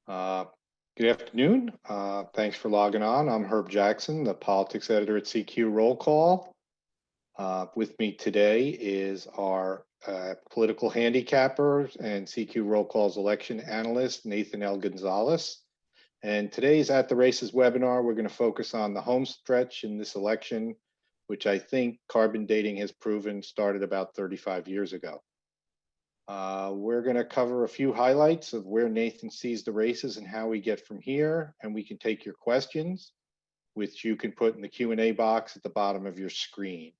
Uh, Good afternoon. Thanks for logging on. I'm Herb Jackson, the politics editor at CQ Roll Call. With me today is our political handicapper and CQ Roll Call's election analyst, Nathan L. Gonzales. And today's At the Races webinar, we're going to focus on the home stretch in this election, which I think carbon dating has proven started about 35 years ago. We're going to cover a few highlights of where Nathan sees the races and how we get from here, and we can take your questions, which you can put in the Q&A box at the bottom of your screen.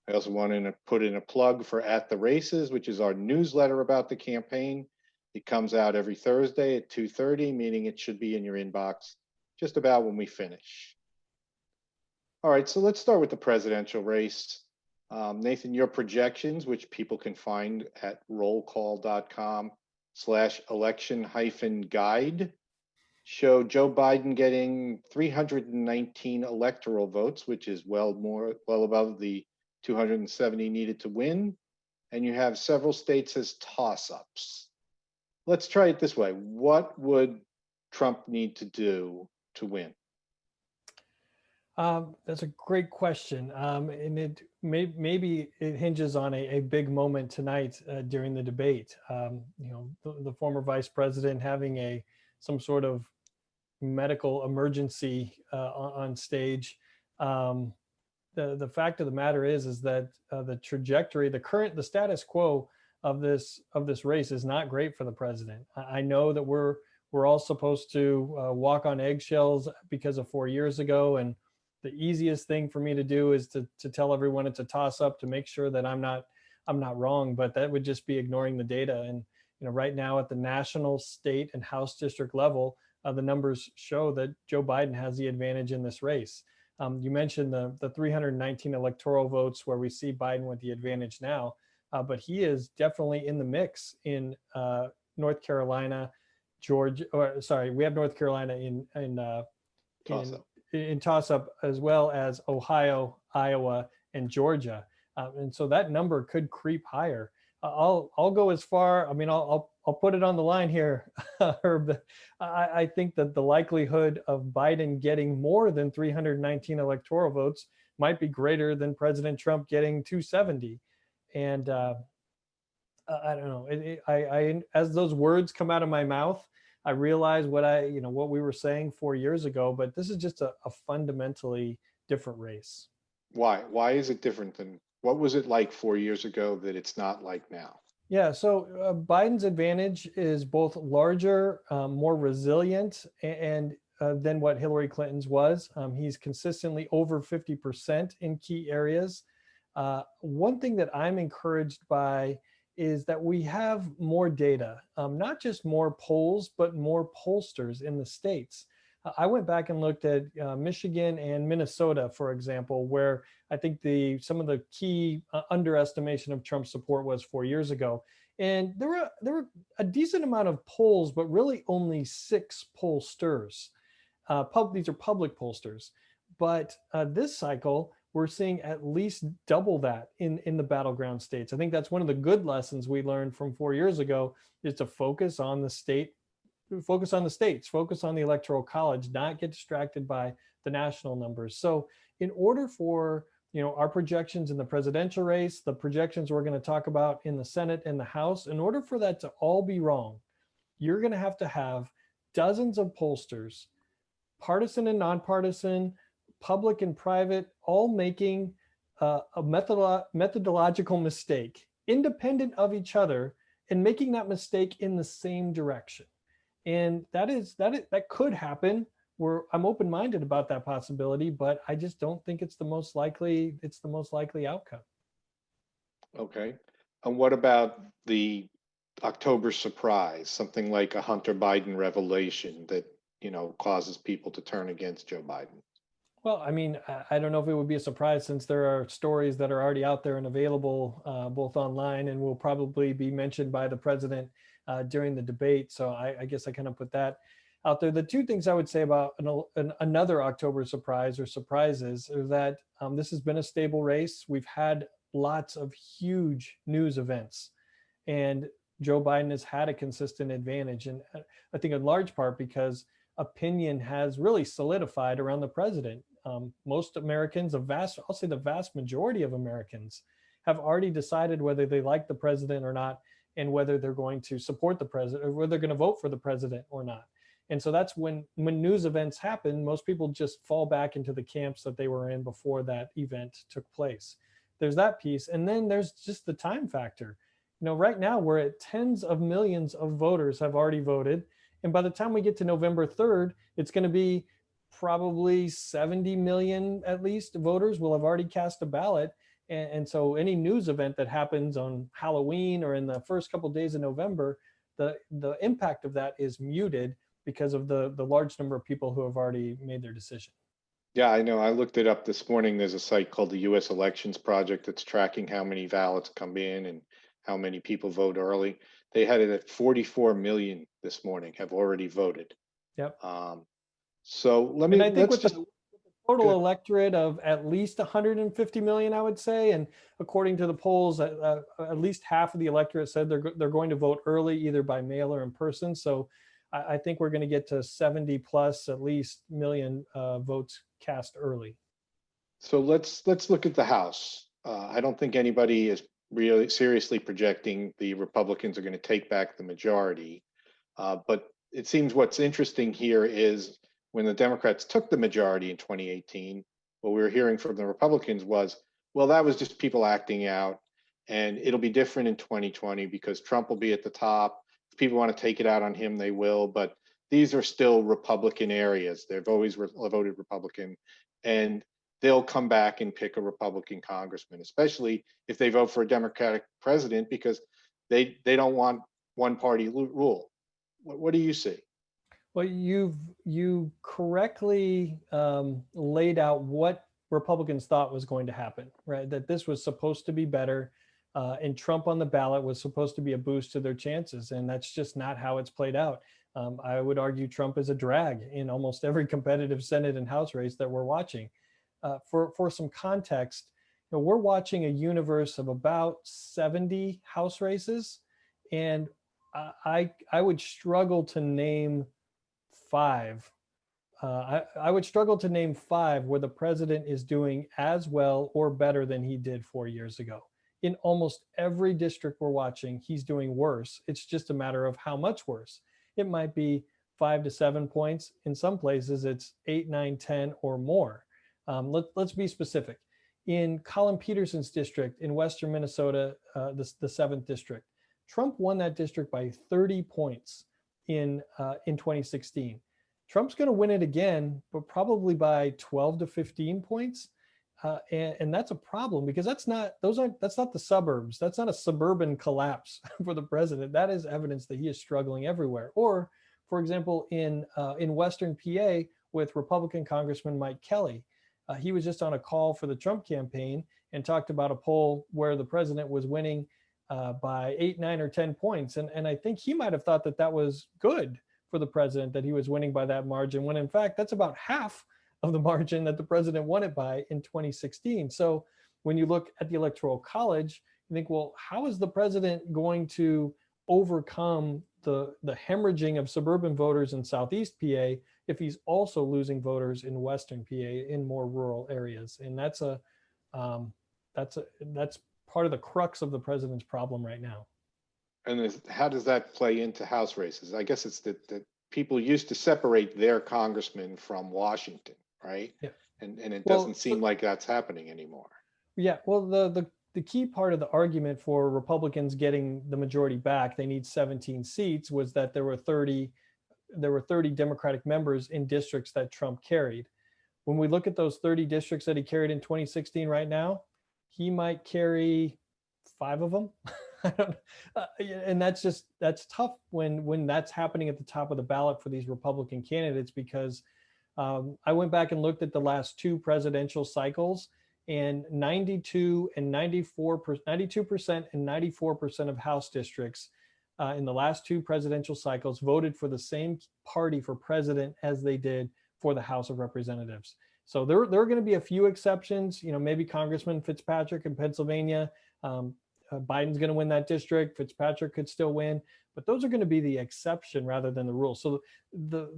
I also want to put in a plug for At the Races, which is our newsletter about the campaign. It comes out every Thursday at 2:30, meaning it should be in your inbox just about when we finish. All right, so let's start with the presidential race. Nathan, your projections, which people can find at rollcall.com/election-guide, show Joe Biden getting 319 electoral votes, which is well above the 270 needed to win. And you have several states as toss-ups. Let's try it this way. What would Trump need to do to win? That's a great question, and maybe it hinges on a big moment tonight during the debate. The former vice president having some sort of medical emergency on stage. The fact of the matter is that the trajectory, the status quo of this race is not great for the president. I know that we're all supposed to walk on eggshells because of 4 years ago, and the easiest thing for me to do is to tell everyone it's a toss up to make sure that I'm not wrong, but that would just be ignoring the data. And right now at the national, state, and House district level, the numbers show that Joe Biden has the advantage in this race. You mentioned the 319 electoral votes where we see Biden with the advantage now, but he is definitely in the mix in North Carolina, Georgia. We have North Carolina in toss-up, as well as Ohio, Iowa, and Georgia, and so that number could creep higher. I'll go as far. I mean, I'll put it on the line here, Herb. I think that the likelihood of Biden getting more than 319 electoral votes might be greater than President Trump getting 270. And I don't know. I as those words come out of my mouth, I realize what we were saying 4 years ago, but this is just a fundamentally different race. Why? Why is it different than what was it like 4 years ago that it's not like now? Yeah, so Biden's advantage is both larger, more resilient, and than what Hillary Clinton's was. He's consistently over 50% in key areas. One thing that I'm encouraged by is that we have more data, not just more polls, but more pollsters in the states. I went back and looked at Michigan and Minnesota, for example, where I think some of the key underestimation of Trump's support was 4 years ago. And there were a decent amount of polls, but really only 6 pollsters. These are public pollsters. But this cycle, we're seeing at least double that in the battleground states. I think that's one of the good lessons we learned from 4 years ago, is to focus on the states, focus on the electoral college, not get distracted by the national numbers. So in order for our projections in the presidential race, the projections we're going to talk about in the Senate and the House, in order for that to all be wrong, you're going to have dozens of pollsters, partisan and nonpartisan, public and private, all making a methodological mistake, independent of each other, and making that mistake in the same direction. And that could happen. I'm open-minded about that possibility, but I just don't think it's the most likely outcome. Okay. And what about the October surprise, something like a Hunter Biden revelation that, causes people to turn against Joe Biden? Well, I mean, I don't know if it would be a surprise, since there are stories that are already out there and available both online and will probably be mentioned by the president during the debate. So I guess I kind of put that out there. The two things I would say about another October surprise or surprises is that this has been a stable race. We've had lots of huge news events. And Joe Biden has had a consistent advantage. And I think in large part because opinion has really solidified around the president. Most Americans, I'll say the vast majority of Americans have already decided whether they like the president or not, and whether they're going to support the president or whether they're going to vote for the president or not. And so that's when news events happen, most people just fall back into the camps that they were in before that event took place. There's that piece. And then there's just the time factor. Right now we're at tens of millions of voters have already voted. And by the time we get to November 3rd, it's going to be probably 70 million at least voters will have already cast a ballot. And so any news event that happens on Halloween or in the first couple of days of November, the impact of that is muted because of the large number of people who have already made their decision. Yeah, I know. I looked it up this morning. There's a site called the U.S. Elections Project that's tracking how many ballots come in and how many people vote early. They had it at 44 million this morning have already voted. Yep. So And I think let's with just the total electorate of at least 150 million, I would say, and according to the polls, at least half of the electorate said they're going to vote early, either by mail or in person. So I think we're going to get to 70 plus at least million votes cast early. So let's look at the House. I don't think anybody is really seriously projecting the Republicans are going to take back the majority. But it seems what's interesting here is when the Democrats took the majority in 2018, what we were hearing from the Republicans was, well, that was just people acting out, and it'll be different in 2020 because Trump will be at the top. If people want to take it out on him, they will. But these are still Republican areas. They've always voted Republican, and they'll come back and pick a Republican congressman, especially if they vote for a Democratic president, because they don't want one party rule. What do you see? Well, you correctly laid out what Republicans thought was going to happen, right? That this was supposed to be better, and Trump on the ballot was supposed to be a boost to their chances, and that's just not how it's played out. I would argue Trump is a drag in almost every competitive Senate and House race that we're watching. For some context, we're watching a universe of about 70 House races, and I would struggle to name five. I would struggle to name five where the president is doing as well or better than he did 4 years ago. In almost every district we're watching, he's doing worse. It's just a matter of how much worse. It might be 5 to 7 points. In some places, it's 8, 9, 10 or more. Let's be specific. In Colin Peterson's district in Western Minnesota, the 7th district, Trump won that district by 30 points in 2016. Trump's going to win it again, but probably by 12 to 15 points. And that's a problem because that's not the suburbs. That's not a suburban collapse for the president. That is evidence that he is struggling everywhere. Or, for example, in Western PA with Republican Congressman Mike Kelly, he was just on a call for the Trump campaign and talked about a poll where the president was winning by 8, 9, or 10 points. And I think he might have thought that that was good for the president, that he was winning by that margin, when in fact, that's about half of the margin that the president won it by in 2016. So when you look at the Electoral College, you think, well, how is the president going to overcome the hemorrhaging of suburban voters in Southeast PA if he's also losing voters in Western PA in more rural areas? And that's part of the crux of the president's problem right now. And how does that play into House races? I guess it's that people used to separate their congressmen from Washington, right? Yeah. And it doesn't seem like that's happening anymore. Yeah. Well, the key part of the argument for Republicans getting the majority back, they need 17 seats, was that there were 30 Democratic members in districts that Trump carried. When we look at those 30 districts that he carried in 2016 right now, he might carry 5 of them. And that's tough when that's happening at the top of the ballot for these Republican candidates, because I went back and looked at the last 2 presidential cycles, and 92% and 94% of House districts in the last 2 presidential cycles voted for the same party for president as they did for the House of Representatives. So there are going to be a few exceptions, maybe Congressman Fitzpatrick in Pennsylvania. Biden's going to win that district. Fitzpatrick could still win, but those are going to be the exception rather than the rule. So the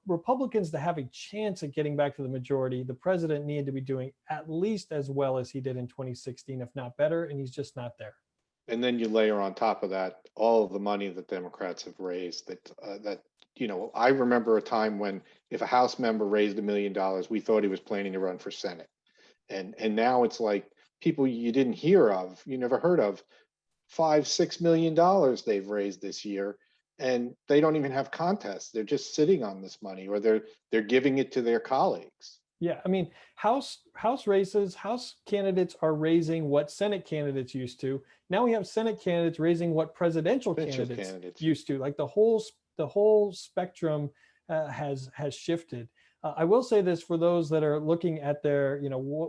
Republicans, to have a chance at getting back to the majority, the president needed to be doing at least as well as he did in 2016, if not better, and he's just not there. And then you layer on top of that all of the money that Democrats have raised. That I remember a time when if a House member raised $1 million, we thought he was planning to run for Senate, and now it's like people you didn't hear of, you never heard of, $5-6 million they've raised this year, and they don't even have contests. They're just sitting on this money, or they're giving it to their colleagues. Yeah, I mean, House races, House candidates are raising what Senate candidates used to. Now we have Senate candidates raising what presidential candidates used to. Like the whole spectrum has shifted. I will say this for those that are looking at their,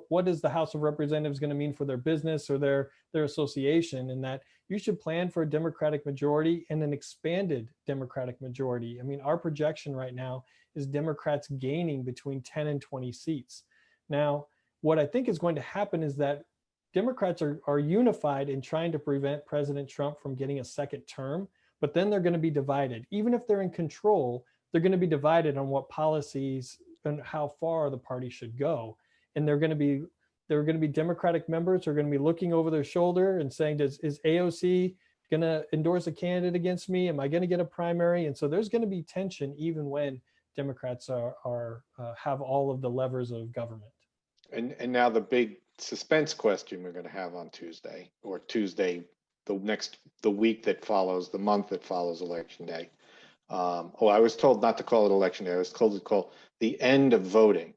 what is the House of Representatives going to mean for their business or their association, and that you should plan for a Democratic majority and an expanded Democratic majority. I mean, our projection right now is Democrats gaining between 10 and 20 seats. Now, what I think is going to happen is that Democrats are unified in trying to prevent President Trump from getting a second term, but then they're going to be divided. Even if they're in control, they're going to be divided on what policies and how far the party should go. And there are going to be Democratic members who are going to be looking over their shoulder and saying, is AOC going to endorse a candidate against me? Am I going to get a primary? And so there's going to be tension even when Democrats have all of the levers of government. And now the big suspense question we're going to have on Tuesday, the week that follows, the month that follows Election Day. I was told not to call it Election Day. I was told to call the end of voting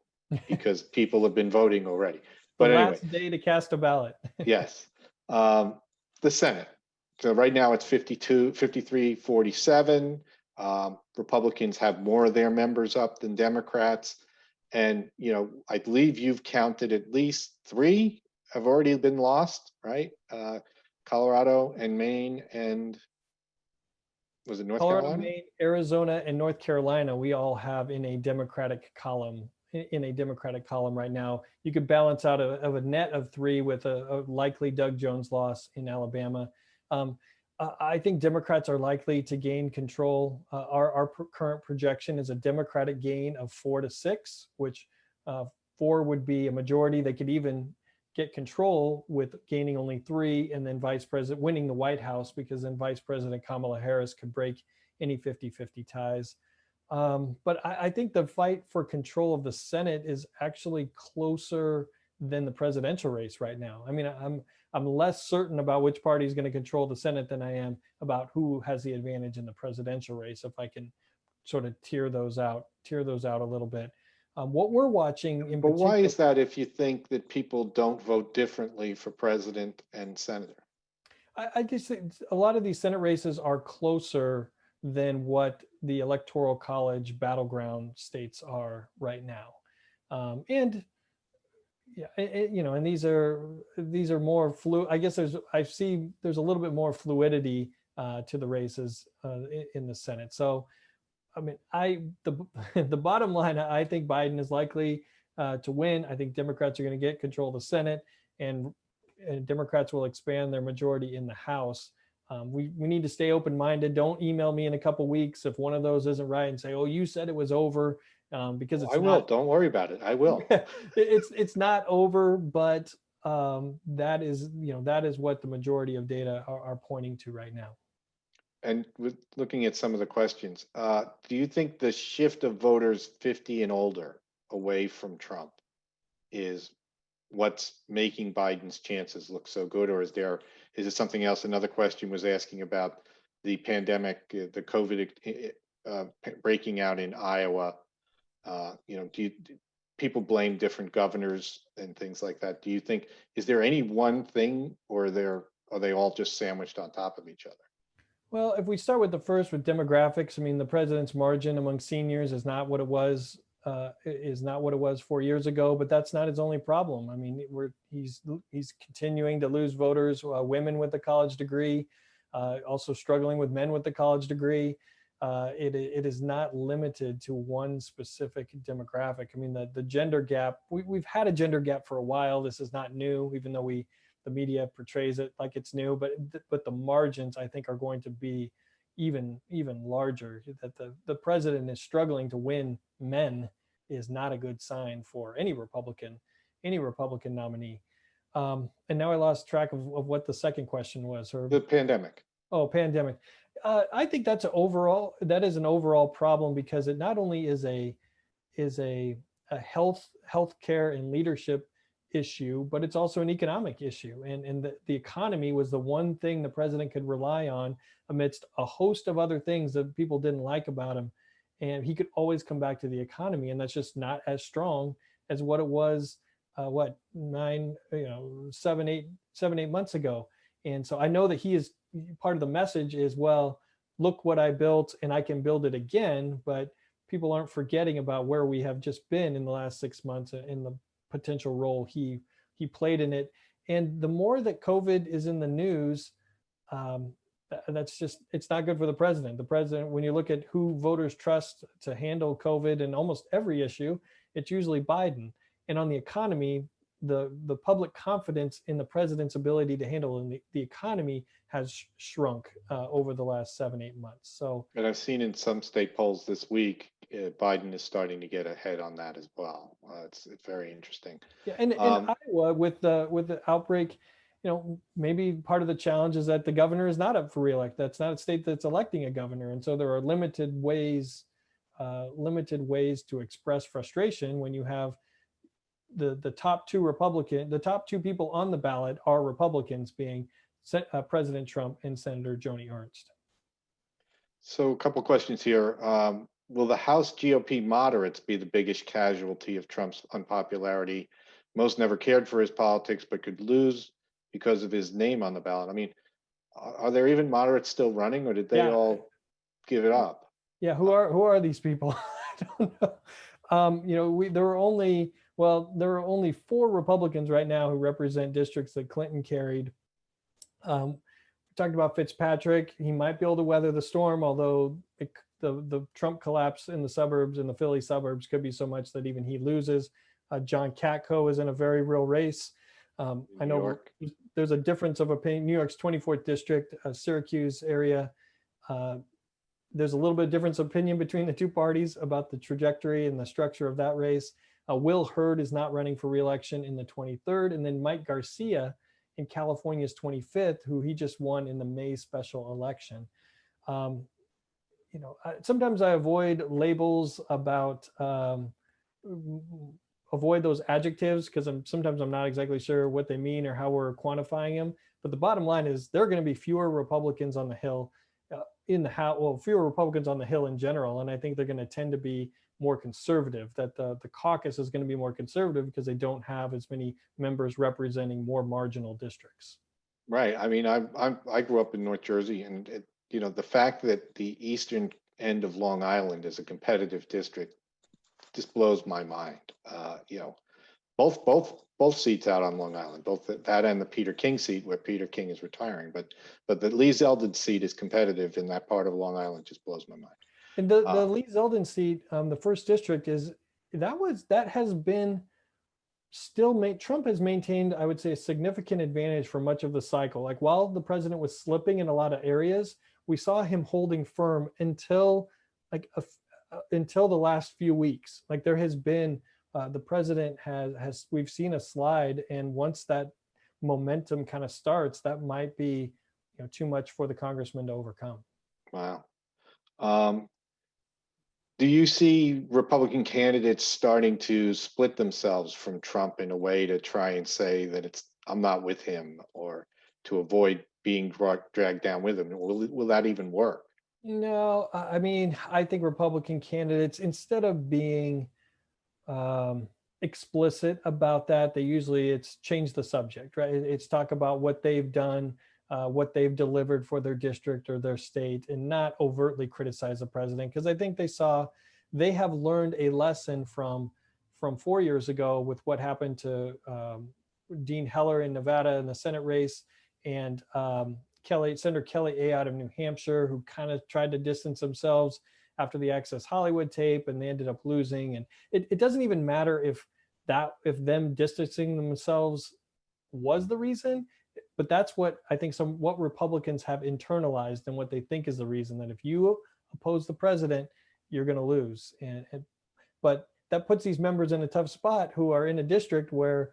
because people have been voting already. But the anyway, last day to cast a ballot. Yes. The Senate. So right now it's 53-47. Republicans have more of their members up than Democrats. And, I believe you've counted at least 3 have already been lost, right? Colorado and Maine, and was it North Carolina? Maine, Arizona, and North Carolina, we all have in a Democratic column right now. You could balance out of a net of 3 with a likely Doug Jones loss in Alabama. I think Democrats are likely to gain control. Our current projection is a Democratic gain of 4 to 6, which 4 would be a majority. They could even get control with gaining only 3, and then Vice President winning the White House, because then Vice President Kamala Harris could break any 50-50 ties. But I think the fight for control of the Senate is actually closer than the presidential race right now. I mean, I'm less certain about which party is going to control the Senate than I am about who has the advantage in the presidential race, if I can sort of tear those out a little bit. What we're watching in But particular, why is that if you think that people don't vote differently for president and senator? I just think a lot of these Senate races are closer than what the Electoral College battleground states are right now. And yeah, and these are more fluid. I guess there's a little bit more fluidity to the races in the Senate. So, I mean, the bottom line, I think Biden is likely to win. I think Democrats are going to get control of the Senate, and Democrats will expand their majority in the House. We need to stay open-minded. Don't email me in a couple weeks if one of those isn't right and say, "Oh, you said it was over," because it's I will. Don't worry about it. I will. It's not over, but that is what the majority of data are pointing to right now. And with looking at some of the questions, do you think the shift of voters 50 and older away from Trump is what's making Biden's chances look so good, or is it something else? Another question was asking about the pandemic, the COVID breaking out in Iowa. People blame different governors and things like that. Do you think, is there any one thing, or are they all just sandwiched on top of each other? Well, if we start with the first, with demographics, I mean, the president's margin among seniors is not what it was 4 years ago, but that's not his only problem. I mean, he's continuing to lose voters, women with a college degree, also struggling with men with a college degree. It is not limited to one specific demographic. I mean, the gender gap, we've had a gender gap for a while. This is not new, even though we the media portrays it like it's new, but the margins, I think, are going to be even larger. That the president is struggling to win men is not a good sign for any Republican nominee. And now I lost track of what the second question was. Or The pandemic. oh, pandemic. I think that is an overall problem, because it not only is a health care and leadership issue, but it's also an economic issue. And the economy was the one thing the president could rely on amidst a host of other things that people didn't like about him. And he could always come back to the economy, and that's just not as strong as what it was, what, 7, 8 months ago. And so I know that he is part of the message is, well, look what I built and I can build it again. But people aren't forgetting about where we have just been in the last 6 months and the potential role he played in it. And the more that COVID is in the news, that's just, it's not good for the president. The president, when you look at who voters trust to handle COVID and almost every issue, it's usually Biden. And on the economy, the public confidence in the president's ability to handle the economy has shrunk over the last 7, 8 months. So, and I've seen in some state polls this week, Biden is starting to get ahead on that as well. It's very interesting. yeah, and in Iowa with the outbreak, maybe part of the challenge is that the governor is not up for reelect. That's not a state that's electing a governor, and so there are limited ways to express frustration when you have the top two people on the ballot are Republicans, being President Trump and Senator Joni Ernst. So a couple questions here. Will the House GOP moderates be the biggest casualty of Trump's unpopularity? Most never cared for his politics, but could lose because of his name on the ballot. I mean, are there even moderates still running, or did they all give it up? Yeah, who are these people? I don't know. There are only 4 Republicans right now who represent districts that Clinton carried. We talked about Fitzpatrick. He might be able to weather the storm, although the Trump collapse in the Philly suburbs could be so much that even he loses. John Katko is in a very real race. I know there's a difference of opinion. New York's 24th district, Syracuse area. There's a little bit of difference of opinion between the two parties about the trajectory and the structure of that race. Will Hurd is not running for re-election in the 23rd. And then Mike Garcia in California's 25th, who he just won in the May special election. Sometimes I avoid labels about, avoid those adjectives, because sometimes I'm not exactly sure what they mean or how we're quantifying them. But the bottom line is there are going to be fewer Republicans on the Hill in the House, fewer Republicans on the Hill in general. And I think they're going to tend to be more conservative, that the caucus is going to be more conservative because they don't have as many members representing more marginal districts. Right. I mean, I grew up in North Jersey, and the fact that the eastern end of Long Island is a competitive district just blows my mind. Both seats out on Long Island, both that and the Peter King seat where Peter King is retiring, but the Lee Zeldin seat is competitive in that part of Long Island. Just blows my mind. And the Lee Zeldin seat, the first district has been still Trump has maintained, I would say, a significant advantage for much of the cycle. Like, while the president was slipping in a lot of areas, we saw him holding firm until the last few weeks. Like, there has been the president has we've seen a slide, and once that momentum kind of starts, that might be too much for the congressman to overcome. Wow. Do you see Republican candidates starting to split themselves from Trump in a way to try and say that I'm not with him, or to avoid being dragged down with him? Will that even work? No, I mean, I think Republican candidates, instead of being explicit about that, it's change the subject, right? It's talk about what they've done, what they've delivered for their district or their state, and not overtly criticize the president, because I think they have learned a lesson from 4 years ago with what happened to Dean Heller in Nevada in the Senate race, and Senator Kelly A out of New Hampshire, who kind of tried to distance themselves after the Access Hollywood tape, and they ended up losing. And it doesn't even matter if them distancing themselves was the reason. but that's what I think what Republicans have internalized and what they think is the reason that if you oppose the president, you're going to lose. But that puts these members in a tough spot who are in a district where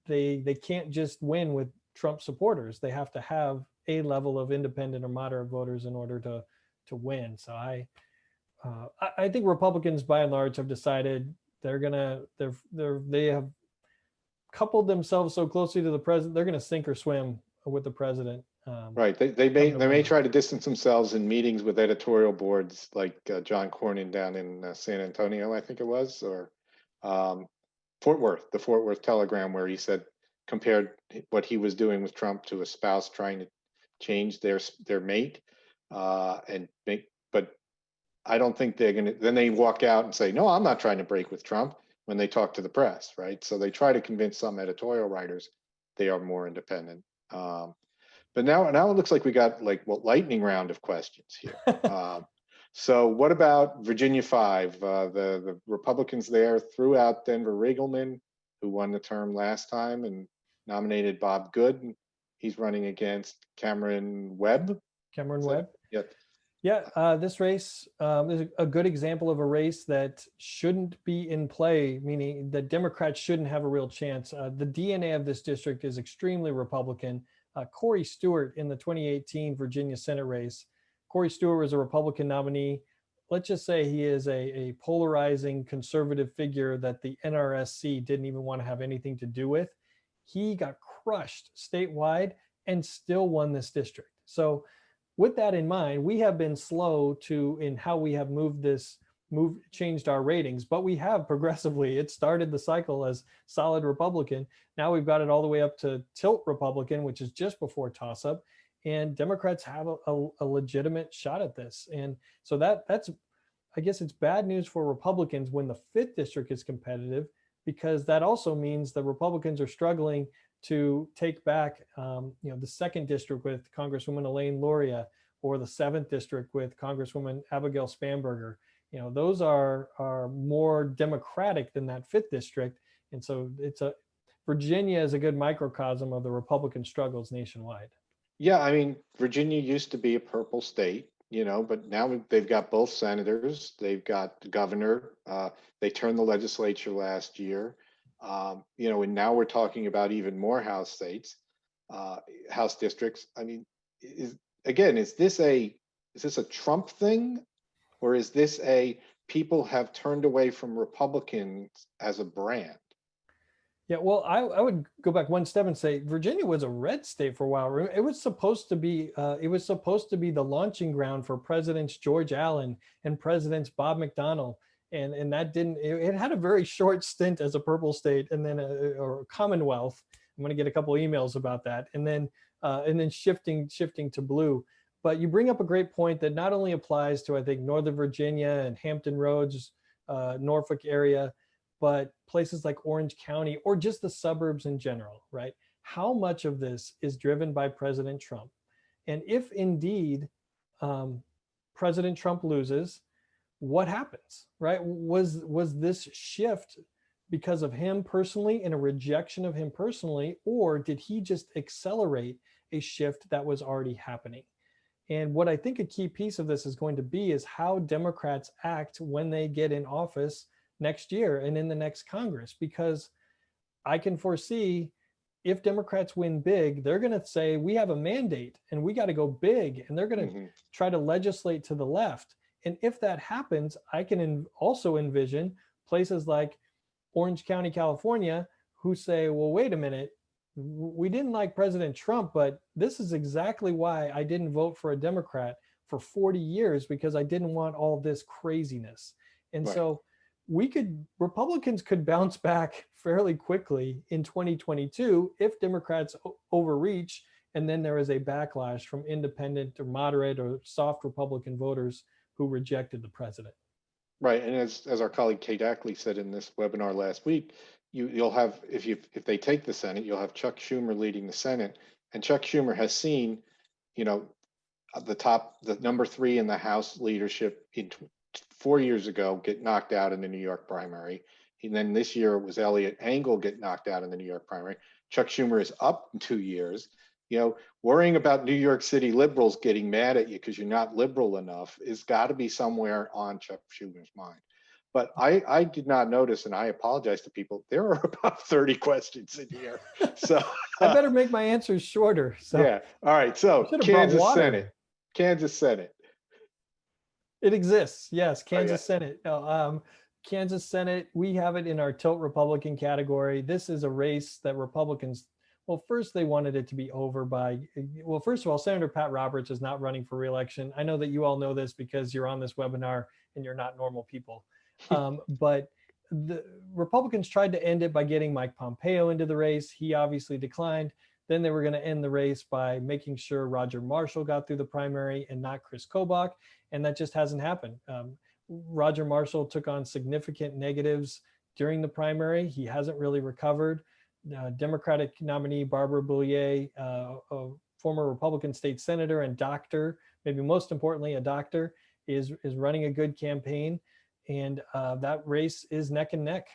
they can't just win with Trump supporters. They have to have a level of independent or moderate voters in order to win. So I think Republicans by and large have decided they have coupled themselves so closely to the president, they're going to sink or swim with the president. Right. They may try to distance themselves in meetings with editorial boards like John Cornyn down in San Antonio, I think it was, or Fort Worth, the Fort Worth Telegram, where he said compared what he was doing with Trump to a spouse trying to change their mate, but I don't think they're going to. Then they walk out and say, "No, I'm not trying to break with Trump." When they talk to the press, right? So they try to convince some editorial writers they are more independent. But now it looks like we got lightning round of questions here. So what about Virginia 5? The Republicans there threw out Denver Riggleman, who won the term last time, and nominated Bob Good. He's running against Cameron Webb. Yeah. Yeah, this race is a good example of a race that shouldn't be in play, meaning that Democrats shouldn't have a real chance. The DNA of this district is extremely Republican. Corey Stewart in the 2018 Virginia Senate race. Corey Stewart was a Republican nominee. Let's just say he is a polarizing conservative figure that the NRSC didn't even want to have anything to do with. He got crushed statewide and still won this district. So with that in mind, we have been slow in how we have changed our ratings, but we have progressively. It started the cycle as solid Republican. Now we've got it all the way up to tilt Republican, which is just before toss up. And Democrats have a legitimate shot at this. And so that's, I guess it's bad news for Republicans when the 5th district is competitive, because that also means the Republicans are struggling to take back, the 2nd district with Congresswoman Elaine Luria, or the 7th district with Congresswoman Abigail Spanberger. Those are more Democratic than that 5th district. And so Virginia is a good microcosm of the Republican struggles nationwide. Yeah, I mean, Virginia used to be a purple state, but now they've got both senators, they've got the governor, they turned the legislature last year, and now we're talking about even more House districts. I mean, is this a Trump thing, or is this people have turned away from Republicans as a brand? Yeah, well, I would go back one step and say Virginia was a red state for a while. It was supposed to be the launching ground for Presidents George Allen and Presidents Bob McDonnell, and that didn't. It had a very short stint as a purple state, and then or Commonwealth. I'm going to get a couple emails about that, and then shifting to blue. But you bring up a great point that not only applies to, I think, Northern Virginia and Hampton Roads, Norfolk area, but places like Orange County or just the suburbs in general, right? How much of this is driven by President Trump? And if indeed President Trump loses, what happens, right? Was this shift because of him personally and a rejection of him personally, or did he just accelerate a shift that was already happening? And what I think a key piece of this is going to be is how Democrats act when they get in office next year and in the next Congress, because I can foresee if Democrats win big, they're going to say, we have a mandate and we got to go big, and they're going to try to legislate to the left. And if that happens, I can also envision places like Orange County, California, who say, well, wait a minute, we didn't like President Trump, but this is exactly why I didn't vote for a Democrat for 40 years, because I didn't want all this craziness. And Right. So Republicans could bounce back fairly quickly in 2022 if Democrats overreach, and then there is a backlash from independent or moderate or soft Republican voters who rejected the president. Right, and as our colleague Kate Ackley said in this webinar last week, you'll have, if they take the Senate, you'll have Chuck Schumer leading the Senate, and Chuck Schumer has seen, the number 3 in the House leadership 4 years ago get knocked out in the New York primary, and then this year it was Eliot Engel get knocked out in the New York primary. Chuck Schumer is up in 2 years. You know, worrying about New York City liberals getting mad at you because you're not liberal enough is got to be somewhere on Chuck Schumer's mind. But I did not notice, and I apologize to people. There are about 30 questions in here. So I better make my answers shorter. So yeah. All right. I So should have brought water. Kansas Senate. It exists. Yes, Oh yeah. Kansas Senate. Kansas Senate, we have it in our tilt Republican category. This is a race that Republicans, well, first they wanted it to be over by, well, first of all, Senator Pat Roberts is not running for reelection. I know that you all know this because you're on this webinar and you're not normal people. But the Republicans tried to end it by getting Mike Pompeo into the race. He obviously declined. Then they were going to end the race by making sure Roger Marshall got through the primary and not Chris Kobach. And that just hasn't happened. Roger Marshall took on significant negatives during the primary. He hasn't really recovered. Democratic nominee Barbara Bollier, a former Republican state senator and doctor, maybe most importantly, a doctor, is running a good campaign. And that race is neck and neck.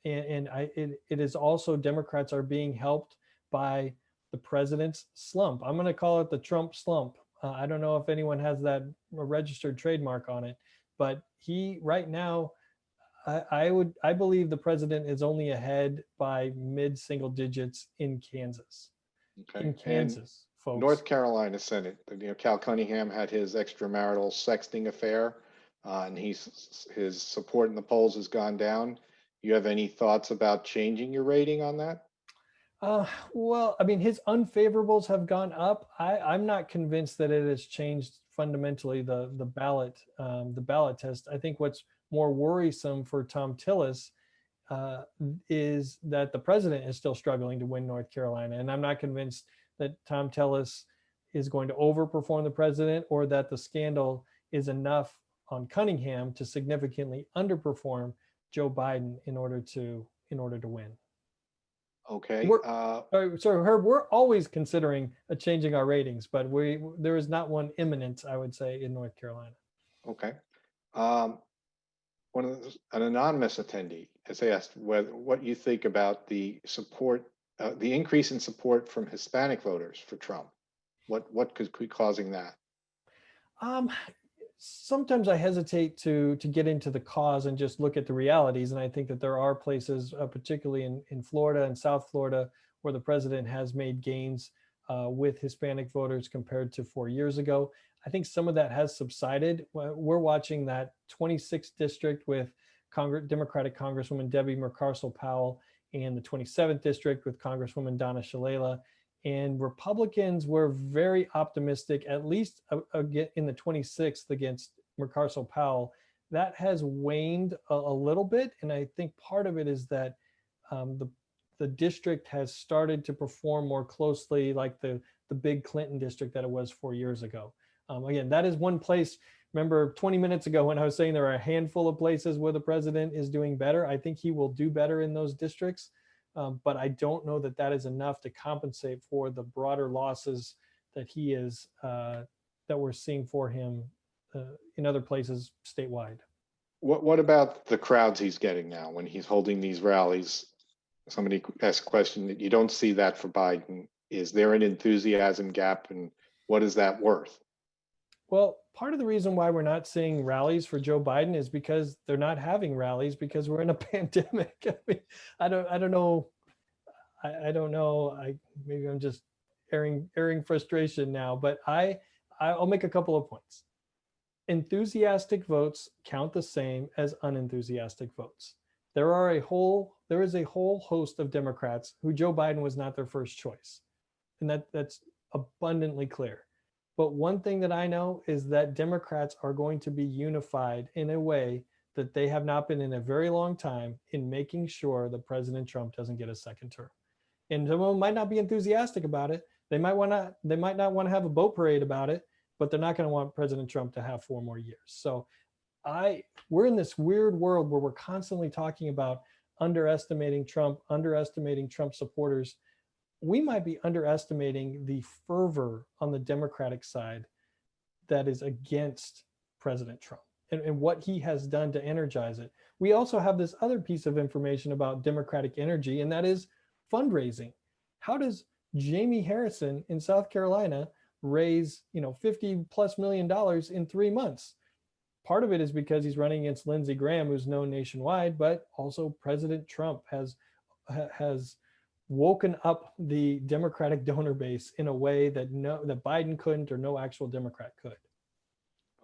It is also, Democrats are being helped by the president's slump. I'm going to call it the Trump slump. I don't know if anyone has that registered trademark on it, but he right now, I believe the president is only ahead by mid-single digits in Kansas. Okay. In Kansas, folks. North Carolina Senate. You know, Cal Cunningham had his extramarital sexting affair, and his support in the polls has gone down. You have any thoughts about changing your rating on that? Well, I mean, his unfavorables have gone up. I'm not convinced that it has changed fundamentally the ballot test. I think what's more worrisome for Tom Tillis is that the president is still struggling to win North Carolina, and I'm not convinced that Tom Tillis is going to overperform the president, or that the scandal is enough on Cunningham to significantly underperform Joe Biden in order to win. Okay. So Herb, we're always considering changing our ratings, but there is not one imminent, I would say, in North Carolina. Okay. An anonymous attendee has asked what you think about the support, the increase in support from Hispanic voters for Trump. What could be causing that? Sometimes I hesitate to get into the cause and just look at the realities. And I think that there are places, particularly in Florida and South Florida, where the president has made gains with Hispanic voters compared to 4 years ago. I think some of that has subsided. We're watching that 26th district with Democratic Congresswoman Debbie Mercarsel-Powell, and the 27th district with Congresswoman Donna Shalala. And Republicans were very optimistic, at least in the 26th against Mercarsel-Powell. That has waned a little bit. And I think part of it is that the district has started to perform more closely like the big Clinton district that it was 4 years ago. Again, that is one place. Remember 20 minutes ago when I was saying there are a handful of places where the president is doing better. I think he will do better in those districts. But I don't know that that is enough to compensate for the broader losses that that we're seeing for him in other places statewide. What about the crowds he's getting now when he's holding these rallies? Somebody asked a question that you don't see that for Biden. Is there an enthusiasm gap, and what is that worth? Well, part of the reason why we're not seeing rallies for Joe Biden is because they're not having rallies because we're in a pandemic. I mean, I don't know. I don't know. Maybe I'm just airing frustration now, but I'll make a couple of points. Enthusiastic votes count the same as unenthusiastic votes. There is a whole host of Democrats who Joe Biden was not their first choice. And that's abundantly clear. But one thing that I know is that Democrats are going to be unified in a way that they have not been in a very long time in making sure that President Trump doesn't get a second term. And someone might not be enthusiastic about it. They might not want to have a boat parade about it, but they're not going to want President Trump to have 4 more years. So we're in this weird world where we're constantly talking about underestimating Trump supporters. We might be underestimating the fervor on the Democratic side that is against President Trump and what he has done to energize it. We also have this other piece of information about Democratic energy, and that is fundraising. How does Jamie Harrison in South Carolina raise, $50+ million in 3 months. Part of it is because he's running against Lindsey Graham, who's known nationwide, but also President Trump has woken up the Democratic donor base in a way that Biden couldn't, or no actual Democrat could.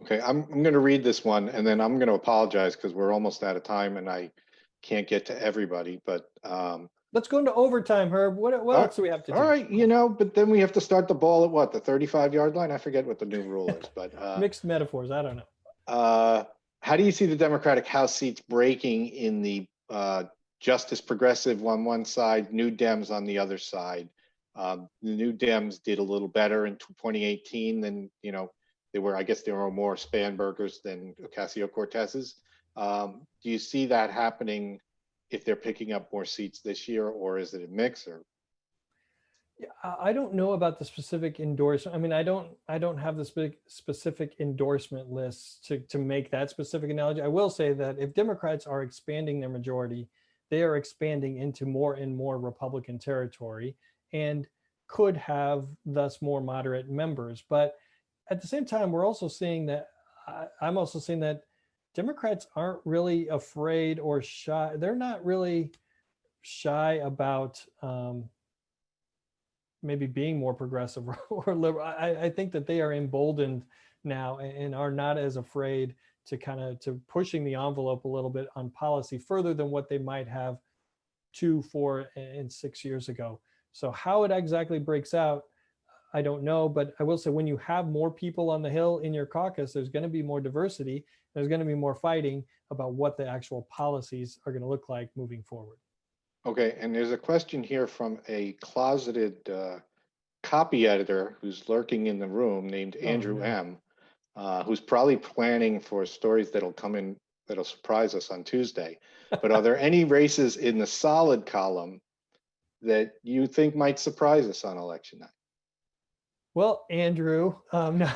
Okay, I'm going to read this one, and then I'm going to apologize because we're almost out of time, and I can't get to everybody. But let's go into overtime, Herb. What else do we have to do? All right, but then we have to start the ball at what, the 35-yard line? I forget what the new rule is, but mixed metaphors. I don't know. How do you see the Democratic House seats breaking in the Justice Progressive on one side, New Dems on the other side? The New Dems did a little better in 2018 than, I guess there were more Spanbergers than Ocasio-Cortez's. Do you see that happening if they're picking up more seats this year, or is it a mix? Or I don't know about the specific endorsement. I mean, I don't have the specific endorsement lists to make that specific analogy. I will say that if Democrats are expanding their majority, they are expanding into more and more Republican territory and could have thus more moderate members. But at the same time, we're also seeing that I'm also seeing that Democrats aren't really afraid or shy. They're not really shy about maybe being more progressive or liberal. I think that they are emboldened now and are not as afraid to pushing the envelope a little bit on policy further than what they might have 2, 4, and 6 years ago. So how it exactly breaks out, I don't know, but I will say when you have more people on the Hill in your caucus, there's going to be more diversity. There's going to be more fighting about what the actual policies are going to look like moving forward. Okay, and there's a question here from a closeted copy editor who's lurking in the room named Andrew M, who's probably planning for stories that'll come in that'll surprise us on Tuesday. But are there any races in the solid column that you think might surprise us on election night? Well, Andrew, no,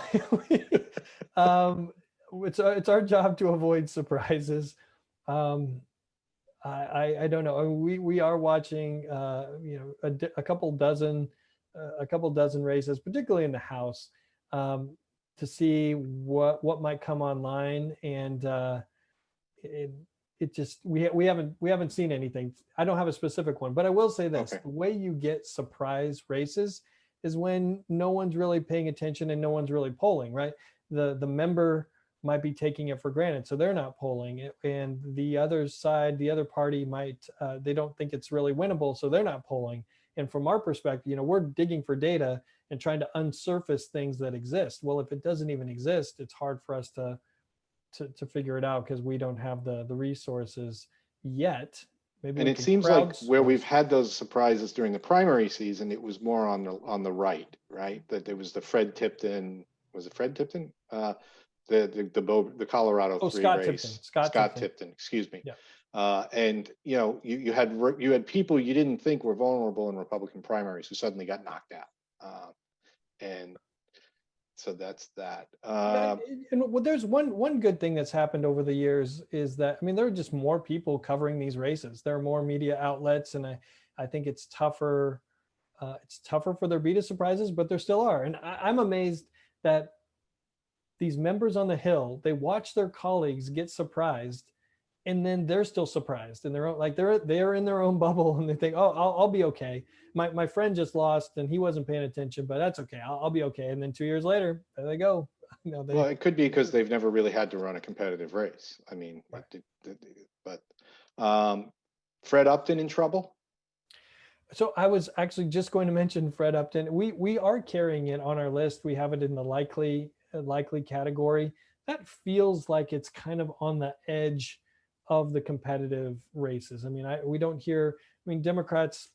it's our job to avoid surprises. I don't know. I mean, we are watching, a couple dozen races, particularly in the House, to see what might come online, and it just we haven't seen anything. I don't have a specific one, but I will say this: the way you get surprise races is when no one's really paying attention and no one's really polling, right? The member might be taking it for granted, so they're not polling it, and the other side, the other party might they don't think it's really winnable, so they're not polling. And from our perspective, we're digging for data and trying to unsurface things that exist. Well, if it doesn't even exist, it's hard for us to figure it out because we don't have the resources yet. Maybe and it seems like where we've had those surprises during the primary season, it was more on the right? That there was the Fred Tipton. Was it Fred Tipton? The Colorado 3 race. Scott Tipton, excuse me. Yeah. And you had people you didn't think were vulnerable in Republican primaries who suddenly got knocked out, and so that's that. And there's one good thing that's happened over the years is that, I mean, there are just more people covering these races. There are more media outlets, and I think it's tougher. It's tougher for there be surprises, but there still are. And I'm amazed that these members on the Hill, they watch their colleagues get surprised, and then they're still surprised in their own, like they're in their own bubble, and they think, oh, I'll be okay. My friend just lost and he wasn't paying attention, but that's okay. I'll be okay. And then 2 years later, there they go. Well, it could be because they've never really had to run a competitive race. I mean, right. But Fred Upton in trouble? So I was actually just going to mention Fred Upton. We are carrying it on our list. We have it in the likely category. That feels like it's kind of on the edge of the competitive races. I mean, we don't hear. I mean, Democrats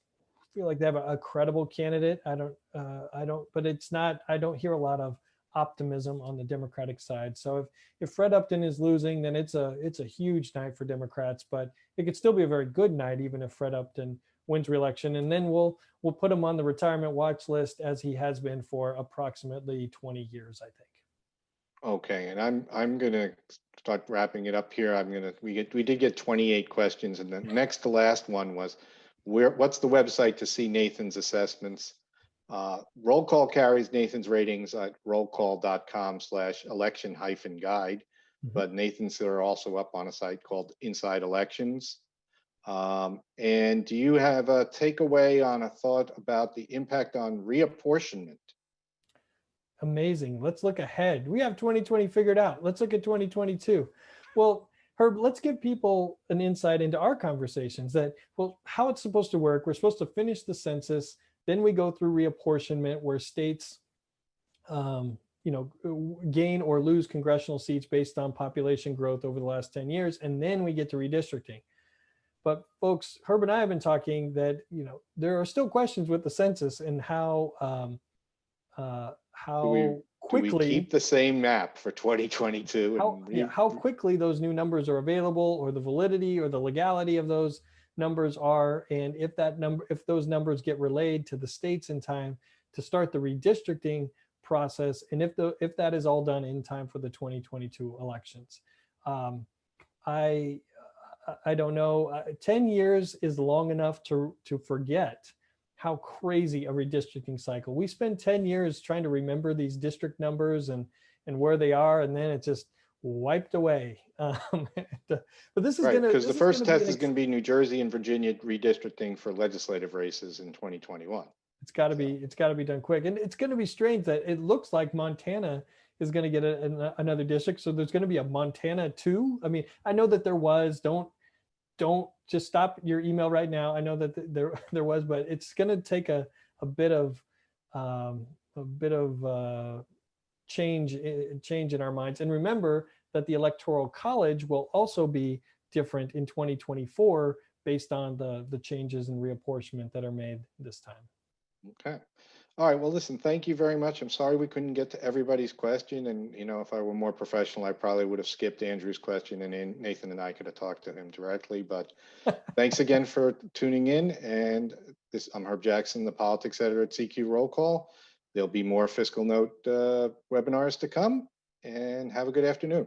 feel like they have a credible candidate. I don't. But it's not. I don't hear a lot of optimism on the Democratic side. So if Fred Upton is losing, then it's a huge night for Democrats. But it could still be a very good night, even if Fred Upton wins re-election, and then we'll put him on the retirement watch list as he has been for approximately 20 years, I think. Okay, and I'm gonna start wrapping it up here. We did get 28 questions, and the next to last one was what's the website to see Nathan's assessments? Roll call carries Nathan's ratings at rollcall.com/election-guide, Mhm. but Nathan's are also up on a site called Inside Elections. And do you have a takeaway on a thought about the impact on reapportionment? Amazing. Let's look ahead. We have 2020 figured out. Let's look at 2022. Well, Herb, let's give people an insight into our conversations that, well, how it's supposed to work. We're supposed to finish the census, then we go through reapportionment where states, gain or lose congressional seats based on population growth over the last 10 years, and then we get to redistricting. But folks, Herb and I have been talking that, there are still questions with the census and Do we how do we keep quickly the same map for 2022 and how quickly those new numbers are available, or the validity or the legality of those numbers are, and if those numbers get relayed to the states in time to start the redistricting process, and if that is all done in time for the 2022 elections. Um, i i don't know. 10 years is long enough to forget how crazy a redistricting cycle. We spend 10 years trying to remember these district numbers and where they are, and then it just wiped away. But this is right, gonna because the this is first gonna be test is going to be New Jersey and Virginia redistricting for legislative races in 2021. it's got to be done quick, and it's going to be strange that it looks like Montana is going to get another district. So there's going to be a Montana 2. I mean, I know that there was. Don't just stop your email right now. I know that there was, but it's going to take a bit of um, change in our minds. And remember that the Electoral College will also be different in 2024 based on the changes in reapportionment that are made this time. Okay. All right. Well, listen, thank you very much. I'm sorry we couldn't get to everybody's question. And, if I were more professional, I probably would have skipped Andrew's question and then Nathan and I could have talked to him directly. But thanks again for tuning in. And I'm Herb Jackson, the politics editor at CQ Roll Call. There'll be more Fiscal Note webinars to come, and have a good afternoon.